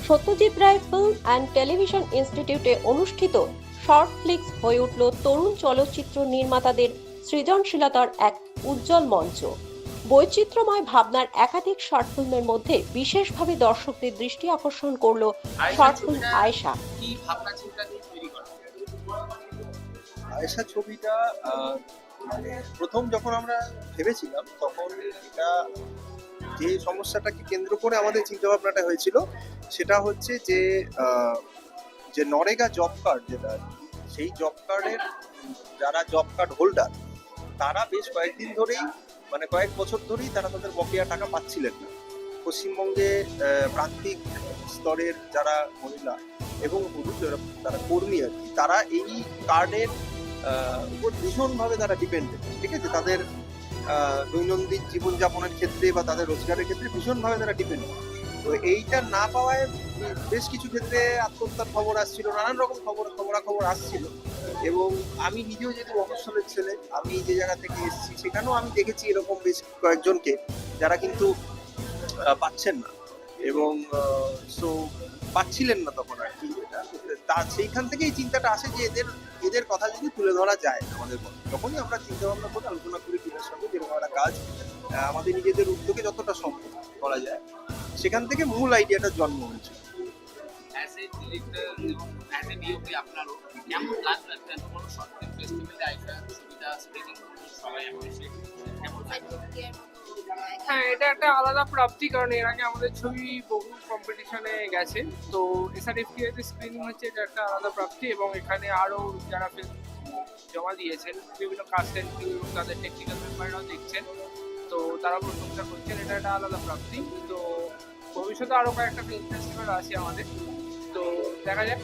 Satyajit Ray film and television ইনস্টিটিউটে অনুষ্ঠিত short flicks হয়ে উঠল তরুণ চলচ্চিত্র নির্মাতাদের সৃজনশীলতার এক উজ্জ্বল মঞ্চ। বৈচিত্র্যময় ভাবনার একাধিক শর্ট ফিল্মের মধ্যে বিশেষভাবে দর্শকদের দৃষ্টি আকর্ষণ করল শর্ট ফিল্ম আয়েশা। কি ভাবনা চিন্তা নিয়ে তৈরি করা? আয়েশা ছবিটা মানে প্রথম যখন আমরা ভেবেছিলাম তখন এটা যে সমস্যাটাকে কেন্দ্র করে আমাদের চিন্তা ভাবনাটা হয়েছিল সেটা হচ্ছে যে যে নরেগা জব কার্ড যেটা সেই জব কার্ডের যারা জব কার্ড হোল্ডার তারা বেশ কয়েকদিন ধরেই মানে কয়েক বছর ধরেই তারা তাদের বকেয়া টাকা পাচ্ছিলেন না। পশ্চিমবঙ্গে প্রান্তিক স্তরের যারা মহিলা এবং পুরুষ তারা কর্মী আর কি, তারা এই কার্ডের উপর ভীষণভাবে তারা ডিপেন্ডেন্ট, ঠিক আছে, তাদের দৈনন্দিন জীবনযাপনের ক্ষেত্রে বা তাদের রোজগারের ক্ষেত্রে ভীষণভাবে তারা ডিপেন্ডেন্ট। তো এইটা না পাওয়ায় বেশ কিছু ক্ষেত্রে আত্মহত্যার খবর আসছিল, নানান রকম খবরাখবর আসছিল। এবং আমি নিজেও যেহেতু মফস্বলের ছেলে, আমি যে জায়গা থেকে এসেছি সেখানেও আমি দেখেছি এরকম বেশ কয়েকজনকে যারা কিন্তু পাচ্ছেন না এবং পাচ্ছিলেন না তখন আর কি। তা সেইখান থেকে এই চিন্তাটা আসে যে এদের কথা যদি তুলে ধরা যায় আমাদের মধ্যে। যখনই আমরা চিন্তা ভাবনা করে আলোচনা করি টিমের সঙ্গে যেরকম একটা কাজ আমাদের নিজেদের উদ্যোগে যতটা সম্ভব করা যায়, সেখান থেকে মূল আইডিয়াটা জন্ম হয়েছে। অ্যাজ এ ডিরেক্টর এবং অ্যাজ এ ডিওপি আপনারও কেমন লাগলো একটা কোনো শর্ট ফিল্ম ফেস্টিভ্যালে আইসা ছবিটা স্ক্রিনিং সবাই অ্যাপ্রিশিয়েট কেমন লাগলো? হ্যাঁ, এটা একটা আলাদা প্রাপ্তি, কারণ এর আগে আমাদের ছবি বহু কম্পিটিশনে গেছে। তো এসআরএফটিআইতে স্ক্রিনিং হচ্ছে, এটা একটা আলাদা প্রাপ্তি। এবং এখানে আরও যারা ফিল্ম জমা দিয়েছেন বিভিন্ন কাস্ট এন্ড ক্রু এবং তাদের টেকনিক্যাল মেম্বাররাও দেখছেন, তো তারা প্রশংসা করছেন, এটা একটা আলাদা প্রাপ্তি। তো ভবিষ্যতে আরও কয়েকটা ফিল্ম ফেস্টিভ্যাল আছে আমাদের, তো দেখা যাক।